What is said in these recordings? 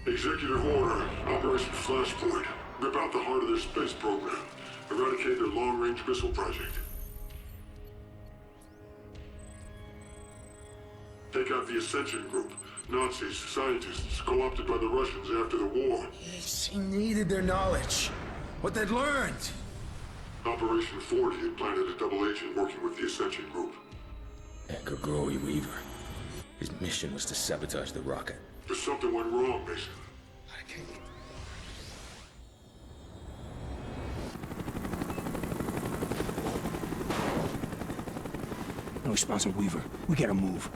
Executive order, Operation Flashpoint. Rip out the heart of their space program. Eradicate their long-range missile project. Take out the Ascension group. Nazis, scientists, co-opted by the Russians after the war. Yes, he needed their knowledge. What they'd learned. Operation 40 had planted a double agent working with the Ascension group. Anchor Growy Weaver. His mission was to sabotage the rocket. But something went wrong, Mason. I can't... No response from Weaver. We gotta move.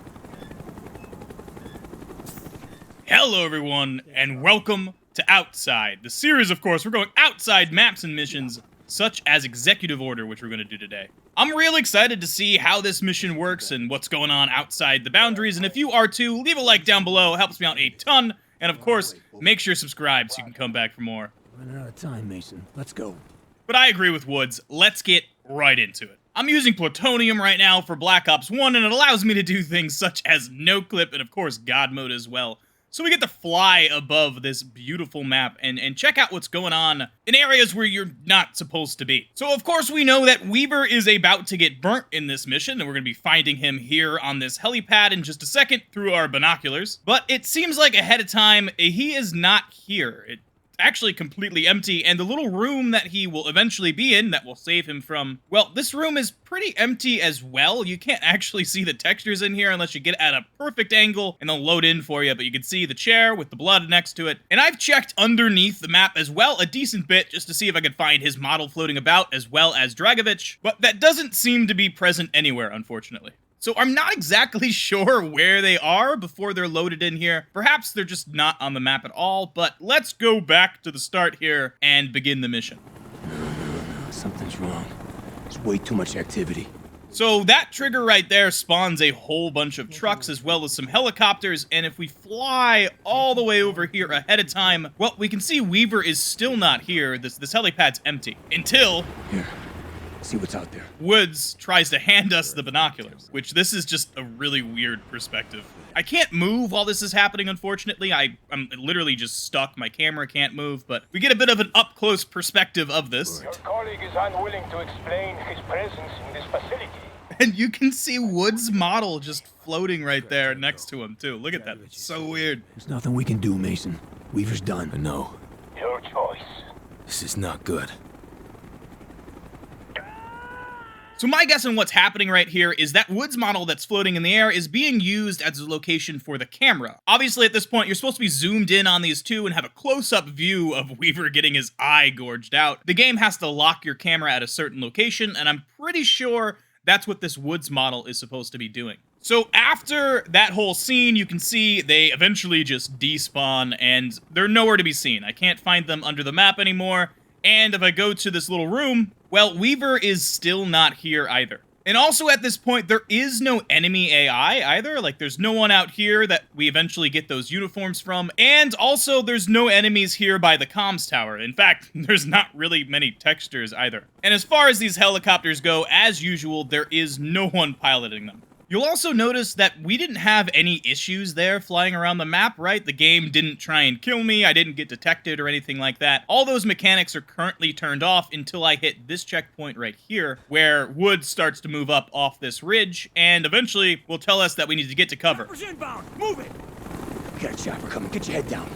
Hello everyone, and welcome to Outside. The series, of course, we're going outside maps and missions, such as Executive Order, which we're going to do today. I'm real excited to see how this mission works and what's going on outside the boundaries, and if you are too, leave a like down below, it helps me out a ton, and of course, make sure you subscribe so you can come back for more. Running out of time, Mason. Let's go. But I agree with Woods, let's get right into it. I'm using plutonium right now for Black Ops 1, and it allows me to do things such as no-clip and of course God mode as well. So we get to fly above this beautiful map and check out what's going on in areas where you're not supposed to be. So of course we know that Weaver is about to get burnt in this mission, and we're going to be finding him here on this helipad in just a second through our binoculars. But it seems like ahead of time, he is not here. It's actually completely empty, and the little room that he will eventually be in that will save him from, well, this room is pretty empty as well. You can't actually see the textures in here unless you get at a perfect angle and they'll load in for you, but you can see the chair with the blood next to it. And I've checked underneath the map as well a decent bit just to see if I could find his model floating about as well as Dragovich, but that doesn't seem to be present anywhere, unfortunately. So I'm not exactly sure where they are before they're loaded in here. Perhaps they're just not on the map at all, but let's go back to the start here and begin the mission. No, something's wrong. There's way too much activity. So that trigger right there spawns a whole bunch of trucks as well as some helicopters, and if we fly all the way over here ahead of time, well, we can see Weaver is still not here. This helipad's empty. Until... Here. See what's out there. Woods tries to hand us the binoculars, which this is just a really weird perspective. I can't move while this is happening, unfortunately. I'm literally just stuck. My camera can't move, but we get a bit of an up-close perspective of this. Your colleague is unwilling to explain his presence in this facility. And you can see Woods' model just floating right there next to him, too. Look at that. It's so weird. There's nothing we can do, Mason. Weaver's done. I know. Your choice. This is not good. So my guess on what's happening right here is that Woods model that's floating in the air is being used as a location for the camera. Obviously, at this point, you're supposed to be zoomed in on these two and have a close-up view of Weaver getting his eye gorged out. The game has to lock your camera at a certain location, and I'm pretty sure that's what this Woods model is supposed to be doing. So after that whole scene, you can see they eventually just despawn, and they're nowhere to be seen. I can't find them under the map anymore. And if I go to this little room, well, Weaver is still not here either. And also at this point, there is no enemy AI either. Like, there's no one out here that we eventually get those uniforms from. And also, there's no enemies here by the comms tower. In fact, there's not really many textures either. And as far as these helicopters go, as usual, there is no one piloting them. You'll also notice that we didn't have any issues there flying around the map, right? The game didn't try and kill me, I didn't get detected or anything like that. All those mechanics are currently turned off until I hit this checkpoint right here, where Woods starts to move up off this ridge, and eventually will tell us that we need to get to cover. Chopper's inbound! Move it! You got a chopper coming. Get your head down.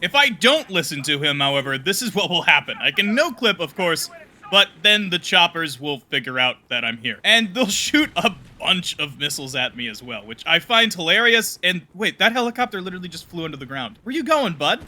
If I don't listen to him, however, this is what will happen. I can no-clip, of course, but then the choppers will figure out that I'm here. And they'll shoot a bunch of missiles at me as well, which I find hilarious. And wait, that helicopter literally just flew into the ground. Where you going, bud?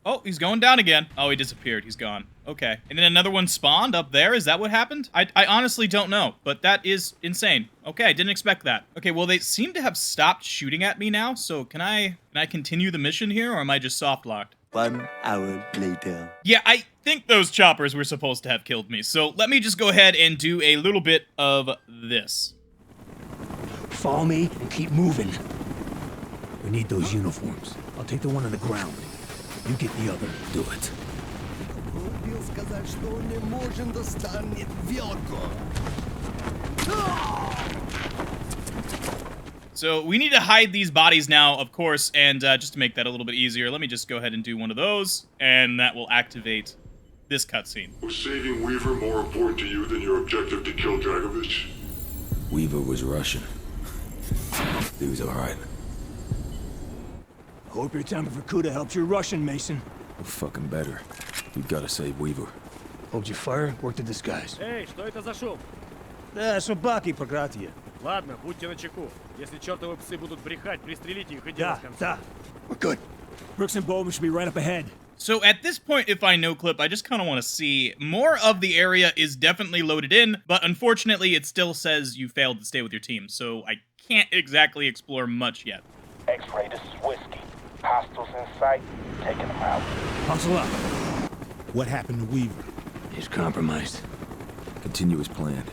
Oh, he's going down again. Oh, he disappeared. He's gone. Okay. And then another one spawned up there. Is that what happened? I honestly don't know, but that is insane. Okay, I didn't expect that. Okay, well, they seem to have stopped shooting at me now, so can I continue the mission here, or am I just soft-locked? 1 hour later. Yeah, I think those choppers were supposed to have killed me, so let me just go ahead and do a little bit of this. Follow me and keep moving. We need those uniforms. I'll take the one on the ground. You get the other. Do it. So we need to hide these bodies now, of course, and just to make that a little bit easier, let me just go ahead and do one of those, and that will activate this cutscene. Was saving Weaver more important to you than your objective to kill Dragovich? Weaver was Russian. He was alright. Hope your tamper for Kuda helps your Russian, Mason. We're fucking better. We've got to save Weaver. Hold your fire, work the disguise. Эй, что это за шум? Да, собаки проклятие. Ладно, будьте начеку. Если чертовы псы будут брехать, пристрелите их и дело Да, с концом. да. We're good. Brooks and Bowman should be right up ahead. So at this point, if I no clip, I just kind of want to see. More of the area is definitely loaded in, but unfortunately it still says you failed to stay with your team, so I can't exactly explore much yet. X-ray, this is Whiskey. Hostiles in sight, taking them out. Hustle up. What happened to Weaver? He's compromised. Continue as planned.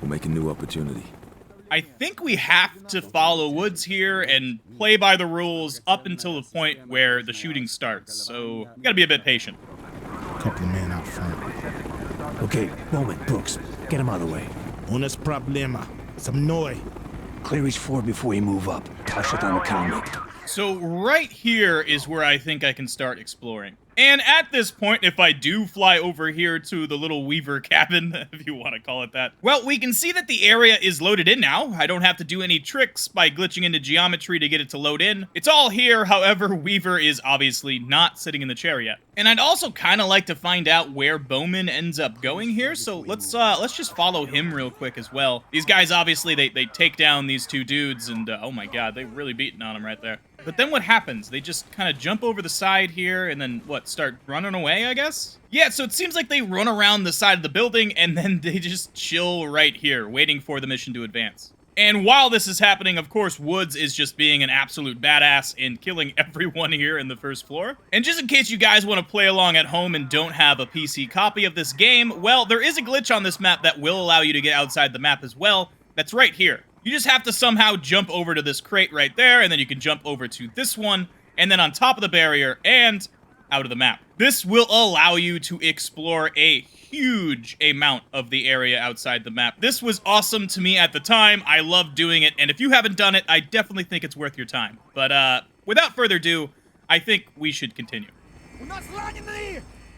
We'll make a new opportunity. I think we have to follow Woods here and play by the rules up until the point where the shooting starts, so we gotta be a bit patient. Couple of men out front. Okay, Bowman, Brooks, get him out of the way. Unos problema. Some noise. Clear his floor before we move up. Touch it on the counter. So right here is where I think I can start exploring. And at this point, if I do fly over here to the little Weaver cabin, if you want to call it that, well, we can see that the area is loaded in now. I don't have to do any tricks by glitching into geometry to get it to load in. It's all here, however, Weaver is obviously not sitting in the chair yet. And I'd also kind of like to find out where Bowman ends up going here, so let's just follow him real quick as well. These guys, obviously, they take down these two dudes, and oh my god, they're really beating on them right there. But then what happens? They just kind of jump over the side here and then, what, start running away, I guess? Yeah, so it seems like they run around the side of the building and then they just chill right here, waiting for the mission to advance. And while this is happening, of course, Woods is just being an absolute badass and killing everyone here in the first floor. And just in case you guys want to play along at home and don't have a PC copy of this game, well, there is a glitch on this map that will allow you to get outside the map as well. That's right here. You just have to somehow jump over to this crate right there, and then you can jump over to this one, and then on top of the barrier, and out of the map. This will allow you to explore a huge amount of the area outside the map. This was awesome to me at the time. I loved doing it, and if you haven't done it, I definitely think it's worth your time. But without further ado, I think we should continue.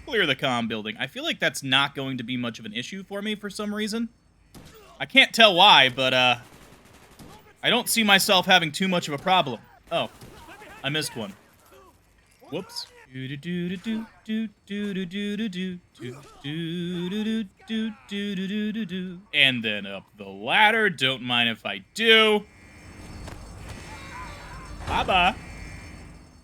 Clear the comm building. I feel like that's not going to be much of an issue for me for some reason. I can't tell why, but I don't see myself having too much of a problem. Oh, I missed one. Whoops. And then up the ladder. Don't mind if I do. Bye-bye.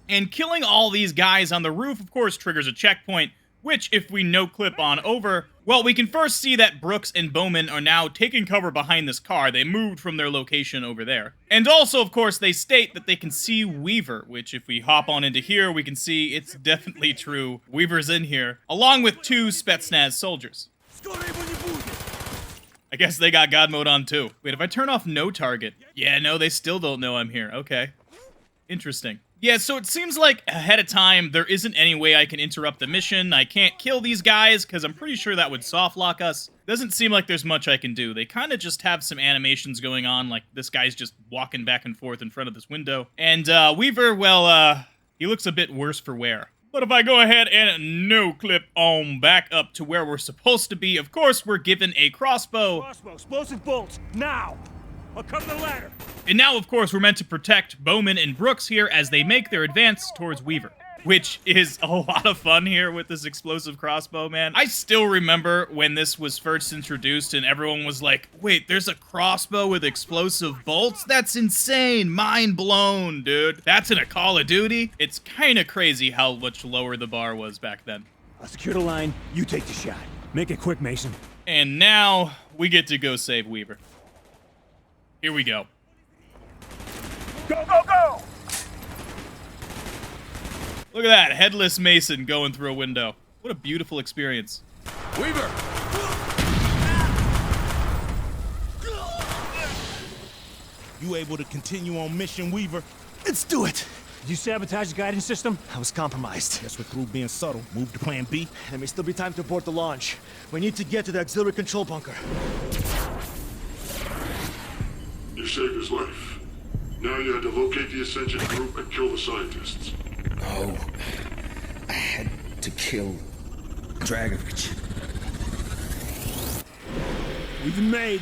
And killing all these guys on the roof, of course, triggers a checkpoint, which, if we no-clip on over, well, we can first see that Brooks and Bowman are now taking cover behind this car. They moved from their location over there. And also, of course, they state that they can see Weaver, which if we hop on into here, we can see it's definitely true. Weaver's in here, along with two Spetsnaz soldiers. I guess they got God mode on too. Wait, if I turn off no target? Yeah, no, they still don't know I'm here. Okay. Interesting. Yeah, so it seems like ahead of time, there isn't any way I can interrupt the mission. I can't kill these guys, because I'm pretty sure that would soft lock us. Doesn't seem like there's much I can do. They kind of just have some animations going on, like this guy's just walking back and forth in front of this window. And Weaver, well, he looks a bit worse for wear. But if I go ahead and no-clip on back up to where we're supposed to be, of course, we're given a crossbow. Crossbow, explosive bolts, now! I'll come to the ladder! And now, of course, we're meant to protect Bowman and Brooks here as they make their advance towards Weaver, which is a lot of fun here with this explosive crossbow, man. I still remember when this was first introduced and everyone was like, wait, there's a crossbow with explosive bolts? That's insane. Mind blown, dude. That's in a Call of Duty? It's kind of crazy how much lower the bar was back then. I'll secure the line. You take the shot. Make it quick, Mason. And now we get to go save Weaver. Here we go. Go, go, go! Look at that, headless Mason going through a window. What a beautiful experience. Weaver! You able to continue on mission, Weaver? Let's do it. Did you sabotage the guidance system? I was compromised. Guess we're through being subtle. Move to plan B. There may still be time to abort the launch. We need to get to the auxiliary control bunker. You saved his life. Now you had to locate the Ascension group and kill the scientists. Oh, I had to kill Dragovich. We've been made.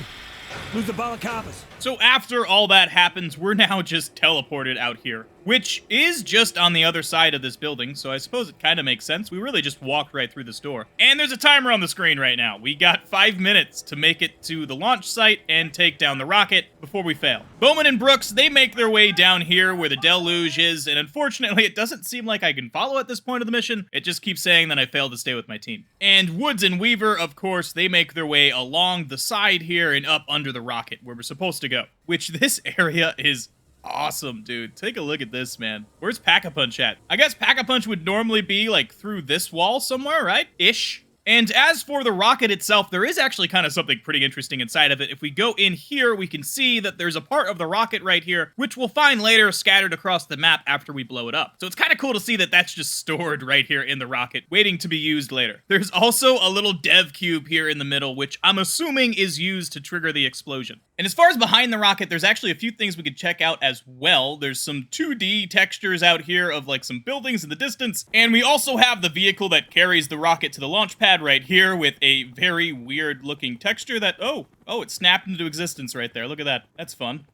Lose the balaclavas. So after all that happens, we're now just teleported out here, which is just on the other side of this building, so I suppose it kind of makes sense. We really just walked right through this door. And there's a timer on the screen right now. We got 5 minutes to make it to the launch site and take down the rocket before we fail. Bowman and Brooks, they make their way down here where the deluge is, and unfortunately, it doesn't seem like I can follow at this point of the mission. It just keeps saying that I failed to stay with my team. And Woods and Weaver, of course, they make their way along the side here and up under the rocket where we're supposed to go, which this area is awesome, dude. Take a look at this, man. Where's Pack-a-Punch at? I guess Pack-a-Punch would normally be, like, through this wall somewhere, right? Ish. And as for the rocket itself, there is actually kind of something pretty interesting inside of it. If we go in here, we can see that there's a part of the rocket right here, which we'll find later scattered across the map after we blow it up. So it's kind of cool to see that that's just stored right here in the rocket, waiting to be used later. There's also a little dev cube here in the middle, which I'm assuming is used to trigger the explosion. And as far as behind the rocket, there's actually a few things we could check out as well. There's some 2D textures out here of like some buildings in the distance. And we also have the vehicle that carries the rocket to the launch pad right here with a very weird looking texture that, oh, it snapped into existence right there. Look at that. That's fun.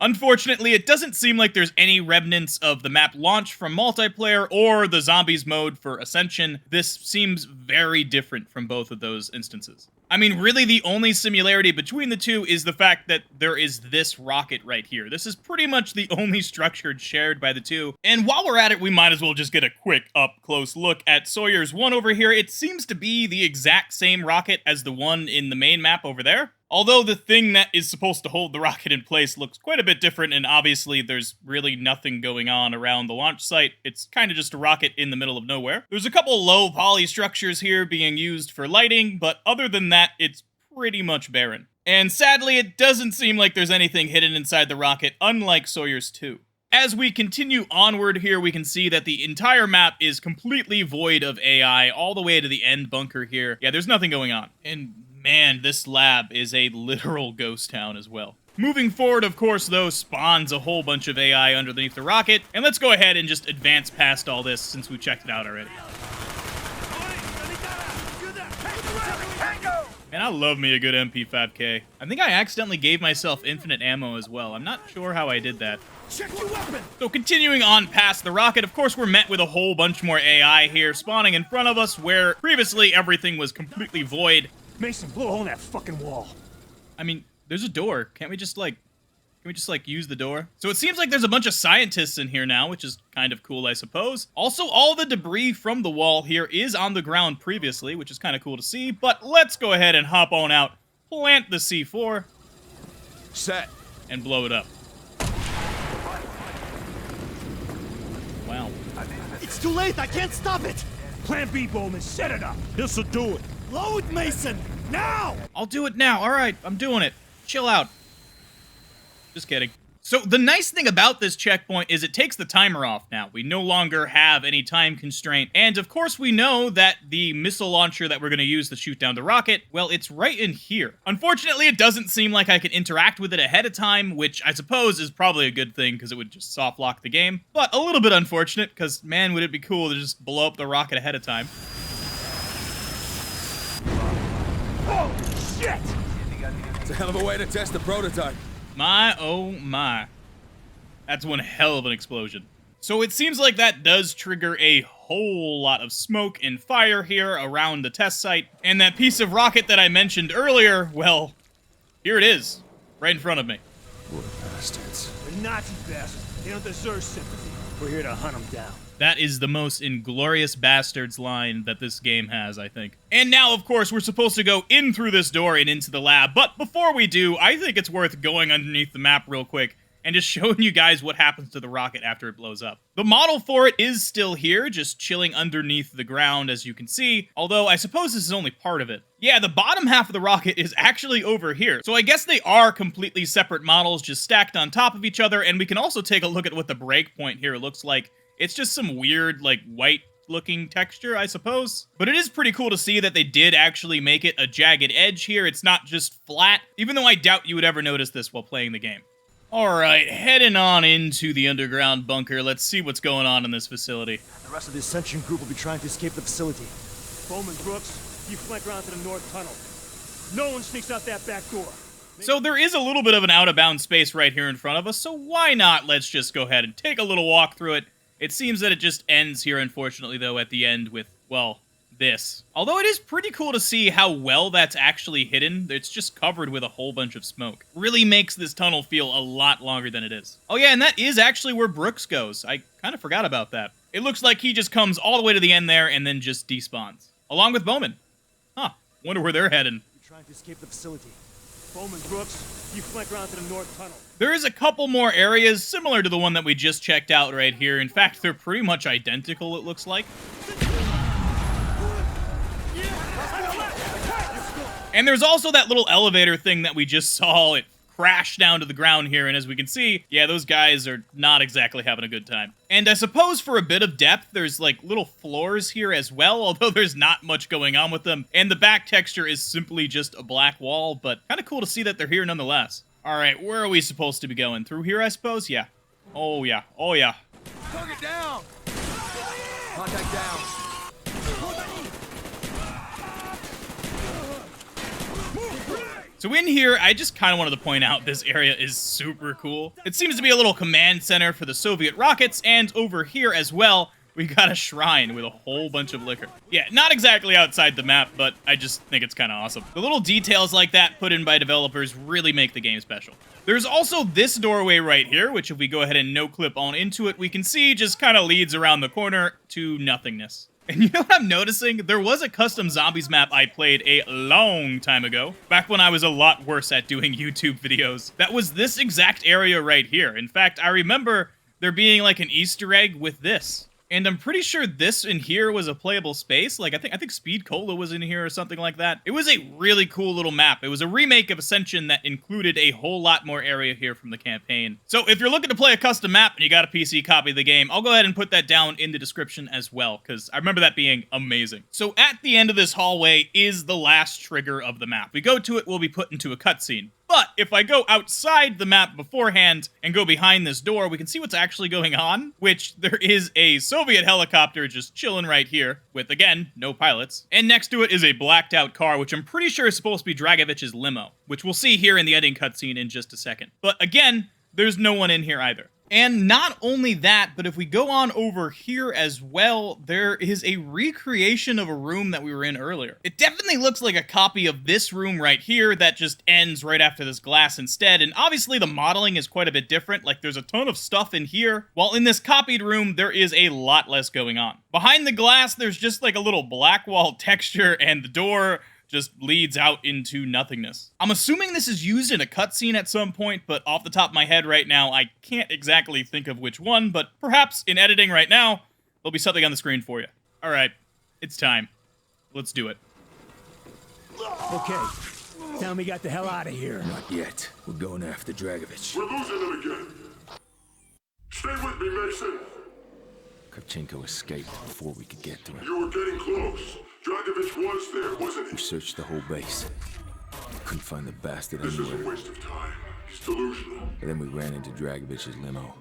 Unfortunately, it doesn't seem like there's any remnants of the map launch from multiplayer or the zombies mode for Ascension. This seems very different from both of those instances. I mean, really the only similarity between the two is the fact that there is this rocket right here. This is pretty much the only structure shared by the two. And while we're at it, we might as well just get a quick up-close look at Soyuz I over here. It seems to be the exact same rocket as the one in the main map over there. Although the thing that is supposed to hold the rocket in place looks quite a bit different, and obviously there's really nothing going on around the launch site. It's kind of just a rocket in the middle of nowhere. There's a couple low poly structures here being used for lighting, but other than that, it's pretty much barren. And sadly, it doesn't seem like there's anything hidden inside the rocket, unlike Soyuz II. As we continue onward here, we can see that the entire map is completely void of AI, all the way to the end bunker here. Yeah, there's nothing going on. And man, this lab is a literal ghost town as well. Moving forward, of course, though, spawns a whole bunch of AI underneath the rocket. And let's go ahead and just advance past all this since we checked it out already. And I love me a good MP5K. I think I accidentally gave myself infinite ammo as well. I'm not sure how I did that. Check your weapon! So continuing on past the rocket, of course, we're met with a whole bunch more AI here spawning in front of us where previously everything was completely void. Mason, blow a hole in that fucking wall. I mean, there's a door. Can't we just use the door? So it seems like there's a bunch of scientists in here now, which is kind of cool, I suppose. Also, all the debris from the wall here is on the ground previously, which is kind of cool to see. But let's go ahead and hop on out, plant the C4, Set. and blow it up. Wow. It's too late, I can't stop it! Plan B, Bowman, set it up! This'll do it. Load, Mason! Now! I'll do it now. All right, I'm doing it. Chill out. Just kidding. So the nice thing about this checkpoint is it takes the timer off now. We no longer have any time constraint. And of course we know that the missile launcher that we're going to use to shoot down the rocket, well, it's right in here. Unfortunately, it doesn't seem like I can interact with it ahead of time, which I suppose is probably a good thing because it would just soft lock the game. But a little bit unfortunate because, man, would it be cool to just blow up the rocket ahead of time. Oh, shit! It's a hell of a way to test the prototype. My, oh my. That's one hell of an explosion. So it seems like that does trigger a whole lot of smoke and fire here around the test site. And that piece of rocket that I mentioned earlier, well, here it is, right in front of me. What bastards. The Nazi bastards. They don't deserve sympathy. We're here to hunt them down. That is the most inglorious bastards line that this game has, I think. And now, of course, we're supposed to go in through this door and into the lab. But before we do, I think it's worth going underneath the map real quick and just showing you guys what happens to the rocket after it blows up. The model for it is still here, just chilling underneath the ground, as you can see, although I suppose this is only part of it. Yeah, the bottom half of the rocket is actually over here, so I guess they are completely separate models just stacked on top of each other, and we can also take a look at what the breakpoint here looks like. It's just some weird, like, white-looking texture, I suppose. But it is pretty cool to see that they did actually make it a jagged edge here. It's not just flat, even though I doubt you would ever notice this while playing the game. Alright, heading on into the underground bunker. Let's see what's going on in this facility. The rest of the Ascension group will be trying to escape the facility. Bowman, Brooks, you flank around to the north tunnel. No one sneaks out that back door. So there is a little bit of an out-of-bounds space right here in front of us, so why not let's just go ahead and take a little walk through it. It seems that it just ends here, unfortunately, though, at the end with, well, this. Although it is pretty cool to see how well that's actually hidden. It's just covered with a whole bunch of smoke. Really makes this tunnel feel a lot longer than it is. Oh yeah, and that is actually where Brooks goes. I kind of forgot about that. It looks like he just comes all the way to the end there and then just despawns. Along with Bowman. Huh, wonder where they're heading. We're trying to escape the facility. Bowman, Brooks, you flank around to the north tunnel. There is a couple more areas similar to the one that we just checked out right here. In fact, they're pretty much identical, it looks like. And there's also that little elevator thing that we just saw. It crashed down to the ground here, and as we can see, yeah, those guys are not exactly having a good time. And I suppose for a bit of depth, there's like little floors here as well, although there's not much going on with them. And the back texture is simply just a black wall, but kind of cool to see that they're here nonetheless. All right, where are we supposed to be going? Through here, I suppose? Yeah. Oh, yeah. Oh, yeah. Target down! Contact down. So in here, I just kind of wanted to point out this area is super cool. It seems to be a little command center for the Soviet rockets, and over here as well, we got a shrine with a whole bunch of liquor. Yeah, not exactly outside the map, but I just think it's kind of awesome. The little details like that put in by developers really make the game special. There's also this doorway right here, which if we go ahead and no-clip on into it, we can see just kind of leads around the corner to nothingness. And you know what I'm noticing? There was a custom zombies map I played a long time ago, back when I was a lot worse at doing YouTube videos. That was this exact area right here. In fact, I remember there being like an Easter egg with this. And I'm pretty sure this in here was a playable space. Like, I think Speed Cola was in here or something like that. It was a really cool little map. It was a remake of Ascension that included a whole lot more area here from the campaign. So if you're looking to play a custom map and you got a PC copy of the game, I'll go ahead and put that down in the description as well, because I remember that being amazing. So at the end of this hallway is the last trigger of the map. We go to it, we'll be put into a cutscene. But if I go outside the map beforehand and go behind this door, we can see what's actually going on, which there is a Soviet helicopter just chilling right here with, again, no pilots. And next to it is a blacked out car, which I'm pretty sure is supposed to be Dragovich's limo, which we'll see here in the ending cutscene in just a second. But again, there's no one in here either. And not only that, but if we go on over here as well, there is a recreation of a room that we were in earlier. It definitely looks like a copy of this room right here that just ends right after this glass instead. And obviously the modeling is quite a bit different. Like there's a ton of stuff in here, while in this copied room, there is a lot less going on. Behind the glass, there's just like a little black wall texture, and the door just leads out into nothingness. I'm assuming this is used in a cutscene at some point, but off the top of my head right now, I can't exactly think of which one, but perhaps in editing right now, there'll be something on the screen for you. All right, it's time. Let's do it. Okay, tell me got the hell out of here. Not yet. We're going after Dragovich. We're losing them again. Stay with me, Mason. Kravchenko escaped before we could get to him. You were getting close. Dragovich was there, wasn't We he? searched the whole base. Couldn't find the bastard This is a anywhere. waste of time. He's delusional. And then we ran into Dragovich's limo.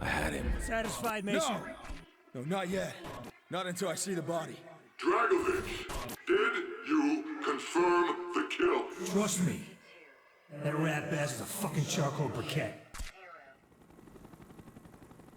I had him. Satisfied, Mason? No, not yet. Not until I see the body. Dragovich, did you confirm the kill? Trust me. That rat ass is a fucking charcoal briquette.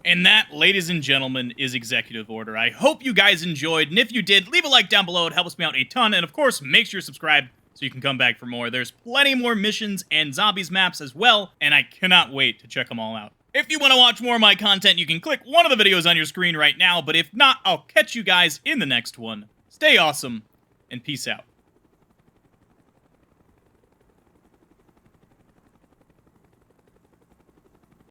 And that, ladies and gentlemen, is Executive Order. I hope you guys enjoyed, and if you did, leave a like down below. It helps me out a ton, and of course, make sure you subscribe so you can come back for more. There's plenty more missions and zombies maps as well, and I cannot wait to check them all out. If you want to watch more of my content, you can click one of the videos on your screen right now, but if not, I'll catch you guys in the next one. Stay awesome, and peace out.